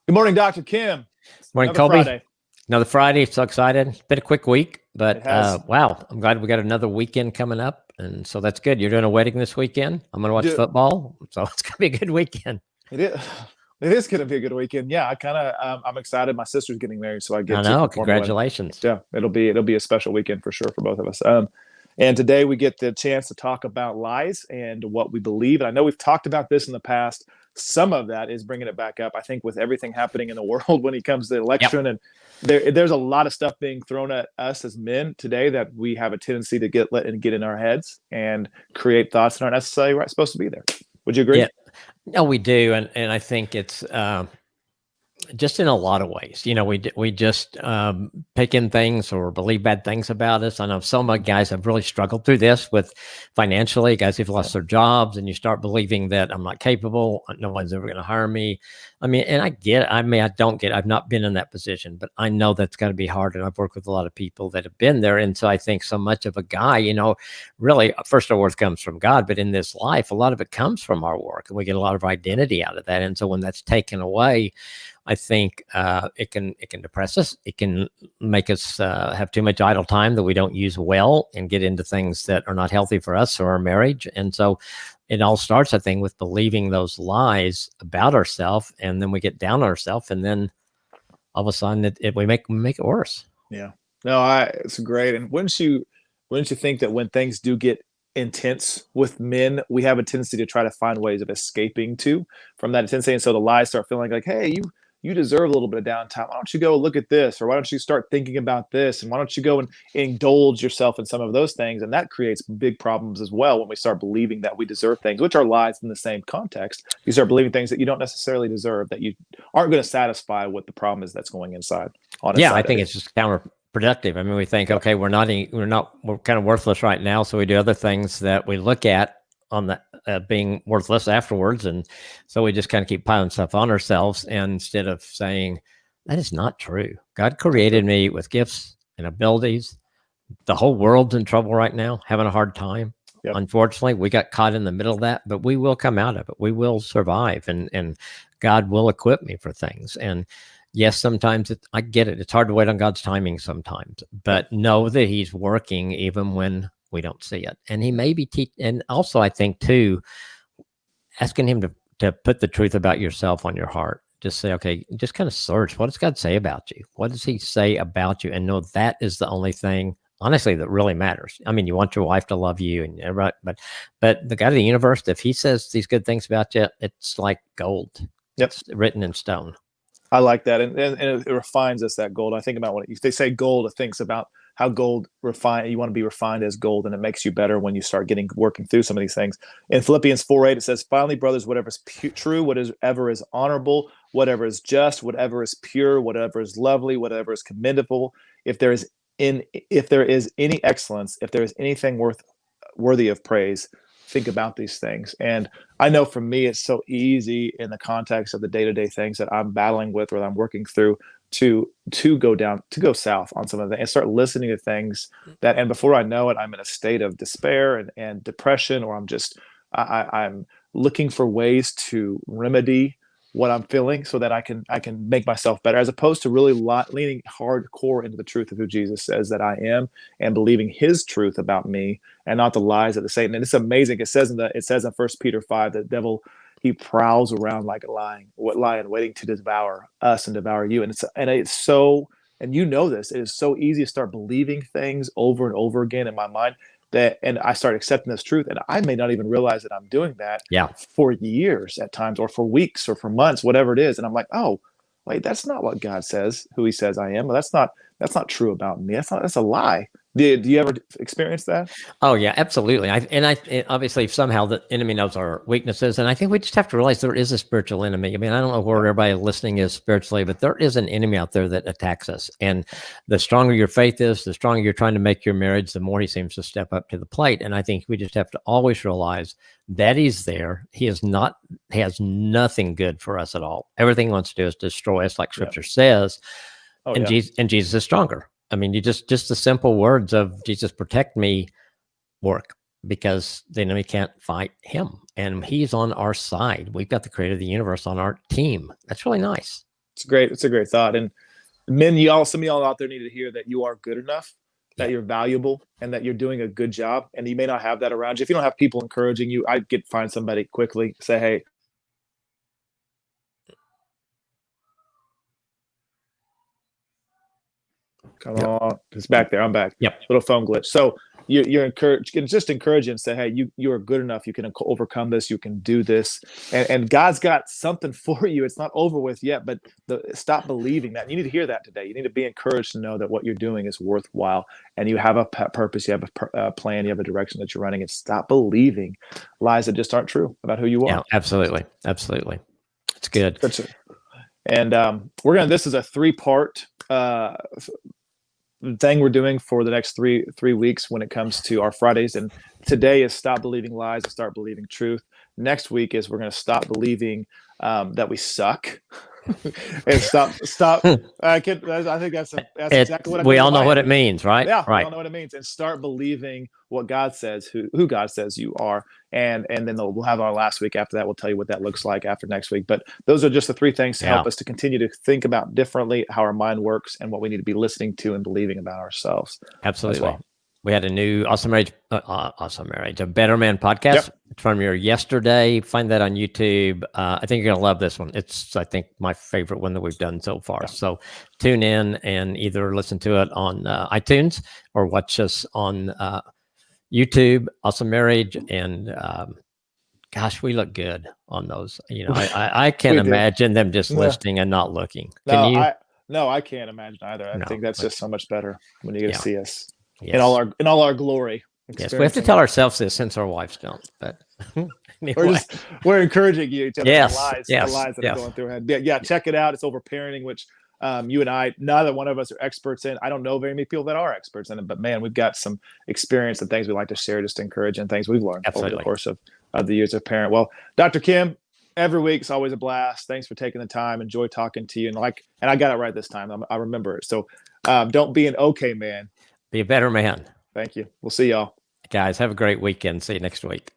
Good morning, Dr. Kim. Morning, Another Colby. Friday. Another Friday. So excited. It's been a quick week, It but has. wow, I'm glad we got another weekend coming up. And so that's good. You're doing a wedding this weekend. I'm going to watch football. So it's going to be a good weekend. It is. It is going to be a good weekend. Yeah, I'm excited. My sister's getting married, so I get I to know. perform the wedding. Congratulations. Yeah, it'll be a special weekend for sure for both of us. And today we get the chance to talk about lies and what we believe. And I know we've talked about this in the past. Some of that is bringing it back up. I think with everything happening in the world when it comes to the election, and there's a lot of stuff being thrown at us as men today that we have a tendency to get in our heads and create thoughts that aren't necessarily supposed to be there. Would you agree? Yeah. No, we do. And I think it's just in a lot of ways, we just pick in things or believe bad things about us. I know some of my guys have really struggled through this with financially, guys who've lost their jobs, and you start believing that I'm not capable, no one's ever going to hire me. I mean, and I get it. I don't get it. I've not been in that position, but I know that's got to be hard. And I've worked with a lot of people that have been there. And so I think so much of a guy, really, first our worth comes from God, but in this life, a lot of it comes from our work, and we get a lot of identity out of that. And so when that's taken away, I think it can depress us. It can make us have too much idle time that we don't use well and get into things that are not healthy for us or our marriage. And so it all starts, I think, with believing those lies about ourselves, and then we get down on ourselves, and then all of a sudden we make it worse. Yeah. No, it's great. And wouldn't you think that when things do get intense with men, we have a tendency to try to find ways of escaping from that intensity, and so the lies start feeling like, hey, you deserve a little bit of downtime. Why don't you go look at this? Or why don't you start thinking about this? And why don't you go and indulge yourself in some of those things? And that creates big problems as well when we start believing that we deserve things, which are lies in the same context. You start believing things that you don't necessarily deserve, that you aren't going to satisfy what the problem is that's going inside. Yeah, I think it's just counterproductive. I mean, we think, okay, we're kind of worthless right now. So we do other things that we look at on the being worthless afterwards. And so we just kind of keep piling stuff on ourselves, and instead of saying, that is not true. God created me with gifts and abilities. The whole world's in trouble right now, having a hard time. Yep. Unfortunately, we got caught in the middle of that, but we will come out of it. We will survive, and God will equip me for things. And yes, sometimes I get it. It's hard to wait on God's timing sometimes, but know that he's working even when we don't see it. And he may be and also I think too, asking him to put the truth about yourself on your heart. Just say, okay, just kind of search. What does God say about you? What does he say about you? And know that is the only thing, honestly, that really matters. I mean, you want your wife to love you, and everybody, but the God of the universe, if he says these good things about you, it's like gold. Yep. It's written in stone. I like that. And it refines us, that gold. I think about if they say gold, it thinks about how gold refine. You want to be refined as gold, and it makes you better when you start working through some of these things. In Philippians 4:8, it says, finally, brothers, whatever is true, whatever is honorable, whatever is just, whatever is pure, whatever is lovely, whatever is commendable, if there is any excellence, if there is anything worthy of praise, think about these things. And I know for me, it's so easy in the context of the day-to-day things that I'm battling with or that I'm working through to go south on some of them and start listening to things that, and before I know it, I'm in a state of despair and depression, or I'm looking for ways to remedy what I'm feeling so that I can make myself better, as opposed to really leaning hardcore into the truth of who Jesus says that I am, and believing his truth about me and not the lies of the Satan. And it's amazing. It says in 1 Peter 5, the devil, he prowls around like a lion waiting to devour us and devour you. And it's so, and this, it is so easy to start believing things over and over again in my mind, and I start accepting this truth, and I may not even realize that I'm doing that for years at times, or for weeks, or for months, whatever it is. And I'm like, oh, wait, that's not what God says, who he says I am. Well, that's not true about me. That's a lie. Do you ever experience that? Oh yeah, absolutely. Obviously somehow the enemy knows our weaknesses, and I think we just have to realize there is a spiritual enemy. I mean, I don't know where everybody listening is spiritually, but there is an enemy out there that attacks us. And the stronger your faith is, the stronger you're trying to make your marriage, the more he seems to step up to the plate. And I think we just have to always realize that he's there. He has nothing good for us at all. Everything he wants to do is destroy us, like Scripture says. Jesus is stronger. I mean, just the simple words of Jesus, protect me, work, because the enemy can't fight him, and he's on our side. We've got the creator of the universe on our team. That's really nice. It's a great thought. And some of y'all out there need to hear that you are good enough, that you're valuable, and that you're doing a good job. And you may not have that around you. If you don't have people encouraging you, find somebody quickly, say, hey, come on, it's back there. I'm back. Yep. Little phone glitch. So you're encouraged, just encourage and say, hey, you are good enough. You can overcome this. You can do this. And God's got something for you. It's not over with yet, but stop believing that. You need to hear that today. You need to be encouraged to know that what you're doing is worthwhile, and you have a purpose. You have a plan. You have a direction that you're running, and stop believing lies that just aren't true about who you are. Yeah, absolutely. Absolutely. It's good. And this is a 3-part thing we're doing for the next three weeks when it comes to our Fridays. And today is stop believing lies and start believing truth. Next week is we're going to stop believing that we suck. And stop. I think that's exactly what we all know what it means, right? Yeah, right. We all know what it means, and start believing what God says, who God says you are, and then we'll have our last week after that. We'll tell you what that looks like after next week. But those are just the 3 things to help us to continue to think about differently how our mind works and what we need to be listening to and believing about ourselves. Absolutely. Well. We had a new Awesome Marriage, a Better Man podcast from your yesterday. Find that on YouTube. I think you're going to love this one. It's, I think, my favorite one that we've done so far. Yeah. So tune in and either listen to it on iTunes or watch us on YouTube, Awesome Marriage. And gosh, we look good on those. I can't imagine them just listening and not looking. Can you? No, I can't imagine either. I think that's just so much better when you get to see us. Yes. In all our glory. Yes, we have to tell ourselves this since our wives don't. But anyway. we're encouraging you to the lies that are going through our head. Yeah, check it out. It's Over Parenting, which you and I, neither one of us are experts in. I don't know very many people that are experts in it, but man, we've got some experience and things we like to share, just to encourage, and things we've learned over the course of the years of parent. Well, Dr. Kim, every week it's always a blast. Thanks for taking the time. Enjoy talking to you. And I got it right this time. I remember it. So don't be an okay man. Be a better man. Thank you. We'll see y'all. Guys, have a great weekend. See you next week.